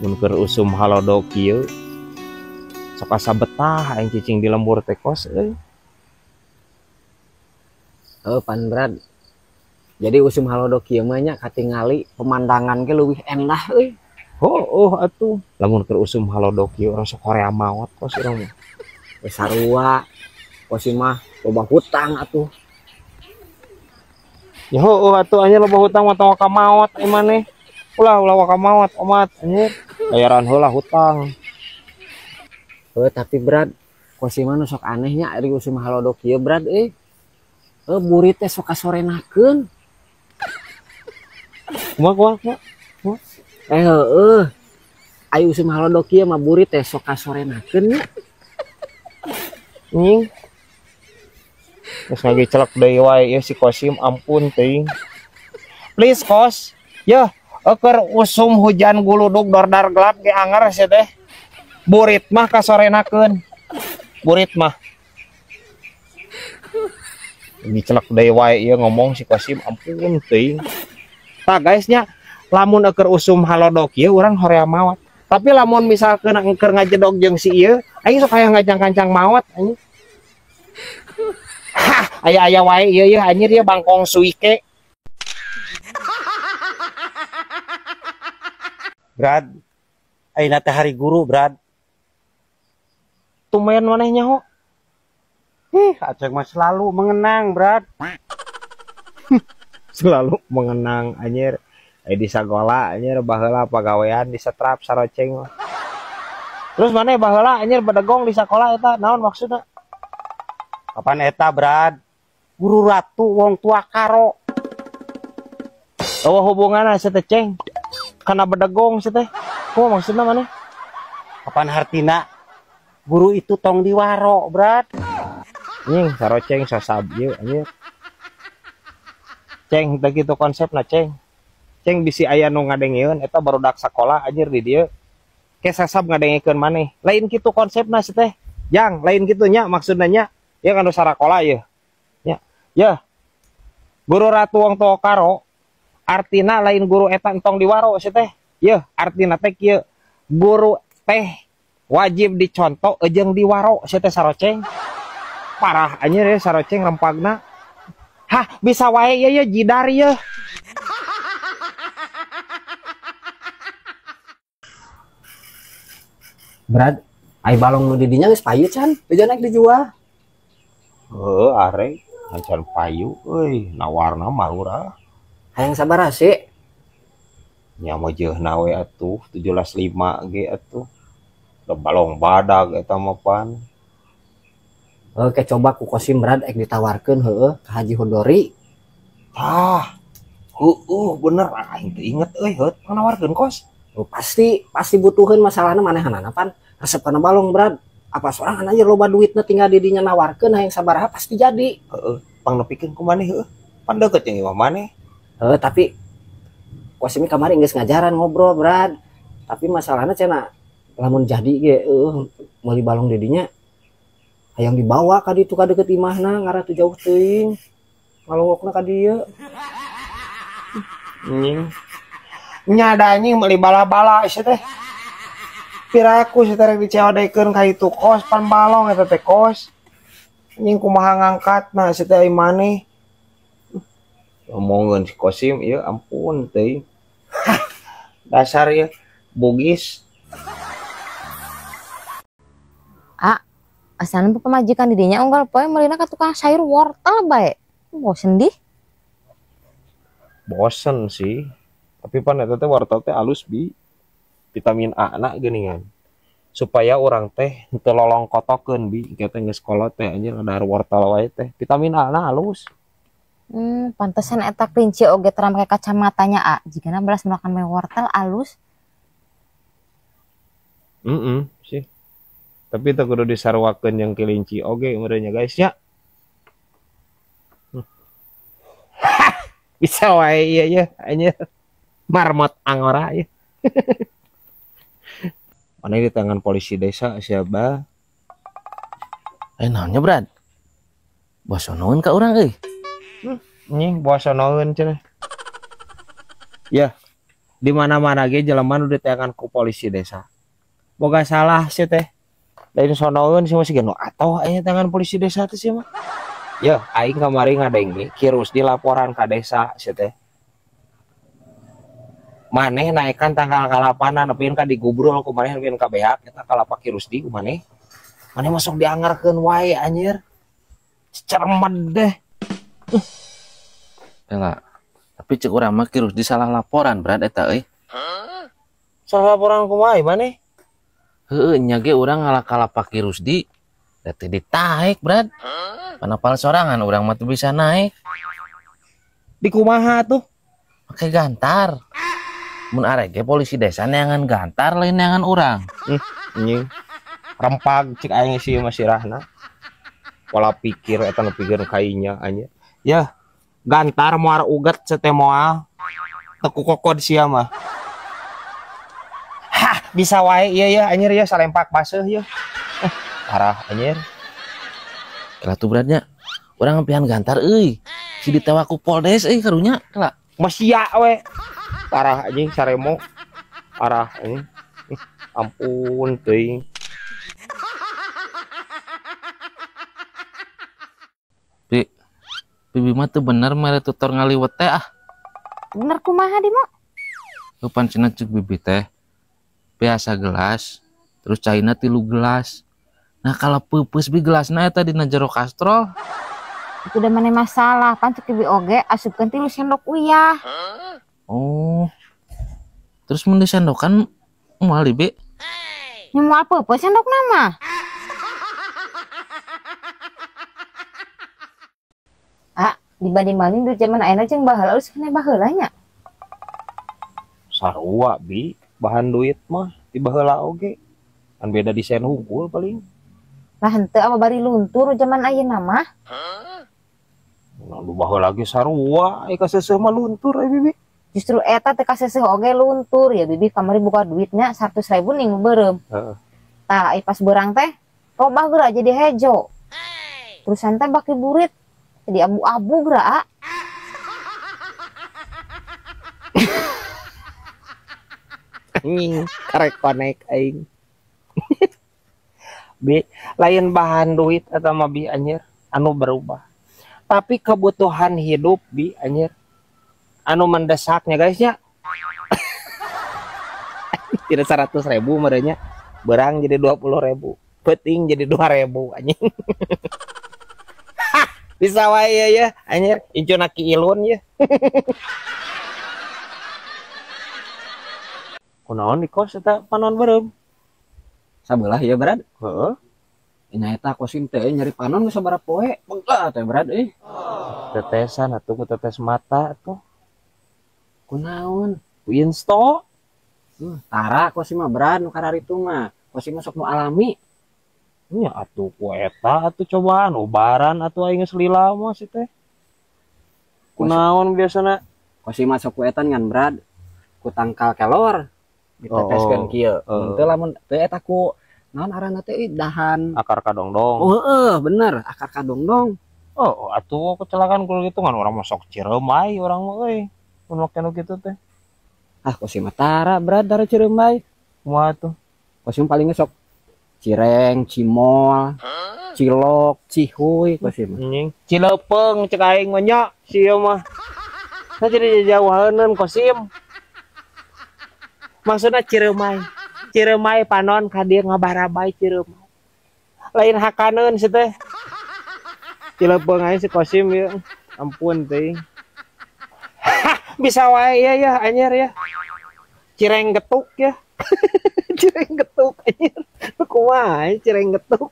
mun keur usum halodo kieu sok asa betah aing cicing di lembur teh kos euy. Pan Brad. Jadi usum halodo kieu mah nya katingali pemandangan ge leuwih endah euy. Atuh lamun keur usum halodo kieu urang sok horea maot kos urang mah. Sarua kosi mah loba hutang atuh. Ya atuh anjir loba hutang mah tong ka maot ieu maneh. Ulah ka maot omat anjir. Bayaran heula hutang. Tapi Brad, kosi mah nu sok anehnya ari usum halodo kieu Brad burit teh sok kasorenakeun. Kumaha? Ayo usum halodo kieu mah burit teh sok kasorenakeun nya. Nying. Terus lagi celek deui wae ieu si Kosim ampun teuing. Please kos. Yeuh, keur usum hujan guludug dordar gelap ge anger sia teh. Burit mah kasorenakeun. Burit mah. Ini celek deui wae ieu ngomong si Kosim ampun teuing. Tah guys nya, lamun keur usum halodo kieu urang horea maot. Tapi lamun misalkeun keur ngajedog jeung si ieu, aing sok aya ngajang-kancang maot anjing. Aya wae ieu anjir ieu bangkong suike. Brad, ayeuna teh hari guru, Brad. Tumben manehnya ho. Aceng mah selalu mengenang, Brad. Selalu mengenang anjir. Di sagola anjir baheula pagawean di setrap saroceng mah. Terus maneh baheula anjir bedegong di sakola eta naon maksudna? Kapan eta, Brad? Guru ratu wong tua karo. Eueuh hubunganna sia teh ceng. Kana bedegong sia teh. Kumaha maksudna maneh? Kapan hartina guru itu tong diwaro, Brad? Nying saroceng sasab ieu anjir. Ceng teh kitu konsepna, Ceng. Ceng bisi aya nu ngadengieun eta barudak sakola anjir di dieu. Ke sasab ngadengikeun maneh. Lain kitu konsepna sia teh. Jang, lain kitu nya maksudna nya. Ya kan sarakola ieu. Nya. Ya. Guru ratu wong tua karo artina lain guru eta entong diwaro sia teh. Yeuh, artina teh kieu. Guru teh wajib dicontoh jeung diwaro sia teh saroceng. Parah anjir ya saroceng rempagna. Hah, bisa wae ieu jidar ieu. Brad, ai balong nu di dinya geus payu can, bejo naik dijual. Are acan payu euy, nawarna mah urang. Hayang sabaraha sih? Nya mah jeuna we atuh 17.5 ge atuh. Da balong badag eta mah pan. Oke coba ku Kosim Brad ek ditawarkeun heueuh ka Haji Hodori. Bener aing teu inget euy heut nawarkeun kos. Pasti butuhin masalahnya manehanana pan resep kana balong Brad. Apa sorangan aja loba duitnya tinggal di dinya nawarkeun hayang sabaraha pasti jadi. Pang nepikeun ku maneh heueuh. Pan deukeut jeung imah maneh. Tapi Kosim kamari geus ngajaran ngobrol Brad. Tapi masalahnya cenah lamun jadi ge meuli balong di dinya hayang dibawa ka ditu ka deukeut imahna ngara teu jauh teuing. Ngalongokna ka dieu. Nyada anjing meuli bala-bala sia teh. Piraku sia teh diceodekeun ka itu kos pan balong eta teh kos. Anjing kumaha ngangkatna sia teh maneh. Ngomongeun si Kosim ieu ampun teuing. Dasar ieu bugis. Asalna pamajikan di dinya unggal poe meulina ka tukang sayur wortel bae. Bosen di. Bosen sih. Tapi pan eta teh wortel teh alus bi. Vitamin A na geuningan. Supaya orang teh teu lolong kotokeun bi. Kita geus kolot teh anjir ada wortel wae teh. Vitamin A na alus. Pantesan eta kelinci oge teu make kacamatanya A. Jigana belas makan me wortel alus. Sih. Tapi teu kudu disarwakeun jeung kelinci oge meureunnya guys nya. Bisa wae ieu ya anjir. Marmot angora ya. Mana di tangan polisi desa siapa? Naonnya Brad? Bosonoeun ka urang euy. Nying bosonoeun cenah. Ya. Di mana-mana ge jelema nu diteangan ku polisi desa. Boga salah sih teh. Lain sonoeun sih masih geno atoh aya tangan polisi desa teh sih mah. Ya, aing kamari ngadenge kirus di laporan ka desa sih teh. Maneh naikkan tanggal kalapanan nepieun ka digubrol ku maneh nepieun ka beak eta kalapak kirus di ku maneh. Maneh masuk dianggarkeun wae anjir. Cermet deh. Bela. Tapi cek urang mah kirus di salah laporan brad eta euy. Salah laporan kumaha maneh? Heueuh nya ge urang ngalak-kalapak kirus di da teu ditaek brad. Panapal sorangan urang mah teu bisa naik. Di kumaha tuh? Make gantar. Mun arek ge polisi desa neangan gantar lain neangan urang. Anjing. Rempag cek aing sih masih rahna. Pola pikir eta nu pikeun kainya anjir. Ya, gantar moal uget teh moal. Teku kokod sia mah. Hah, bisa wae ieu ya anjir ya salempak baseuh ya. Parah anjir. Kela tuh bradnya. Urang ngempihan gantar euy. Si ditewa ku Poldes euy karunya kela. Masia we. Parah anjing saremo. Parah anjing. Ampun teuing. Bibi mah tuh bener mere tutor ngaliwet teh ah. Bener kumaha di mah? Kapan cenah cek bibi teh. Biasa gelas, terus caina 3 gelas. Nah kalau pupus bi gelasna eta dina jero kastrol. Itu udah mana masalah, pan cek bibi oge asupkeun 3 sendok uyah. Oh. Terus mun disendokan moal Bi. Nyemual apa sendok nama? Ah, dibanding-banding duit zaman ayeuna jeung baheula geus kena baheula nya. Sarua bi bahan duit mah di baheula oge. Kan beda desain hungkul paling. Lah henteu apa bari luntur zaman ayeuna mah. Nah, lu baheula ge sarua, ai ka seuseuh mah luntur ai bibi. Justru eta teh kaseseuh oge luntur ya bibi kamari buka duitnya 100.000 ning beureum. Heeh. Tah ai pas beurang teh robah geura jadi hejo. Terusan teh baki burit jadi abu-abu geura. Anjing, karek konek aing. Bi, lain bahan duit atau mah bi anjir anu berubah. Tapi kebutuhan hidup bi anjir anu mendesaknya guys ya. Tidak 100.000 merenya berang jadi 20.000, peting jadi 2.000 anjing. Bisa wae ya anjir incuna ki ilun ya. Kunaon di kos eta panon beureum? Sabelah ya brad. Heeh. Nya eta kosim teh nyari panon geus sabaraha poe. Begah teh brad euy. Tetesan atuh ku tetes mata atuh. Kunaon? Ku insto. Tara kosim mah brad nu kararitu mah. Kosim mah sok nu alami. Nya atuh ku eta atuh cobaan ubaran atuh aing geus lila mah si teh. Kunaon biasana? Kosim mah sok ku etan ngan brad. Ku tangkal kelor. Diteteskeun kieu. Henteu lamun teu eta ku naon aranna teh dahan Akar kadongdong. oh bener akar kadongdong. Oh atuh kecelakaan kulo gitu kan orang masuk Ciremai orang mah euy. Mun waktu nu kitu teh. Ah kosim mah tara brad dari Ciremai. Kumaha tuh? Kosim paling sok Cireng, Cimol, Cilok, Cihuy kosim. Anjing. Cileupeng cek aing mah nya sieu mah. Nah jadi jauhaneun kosim. Maksudnya Ciremai. Ciremai panon ka dieu ngabarabay Ciremai. Lain hakaneun si teh. Cileupeng aing si kosim ya. Ampun teh. Bisa wae ya anjir ya. Cireng getuk ya. Cireng getuk anjir. Kumaha cireng getuk.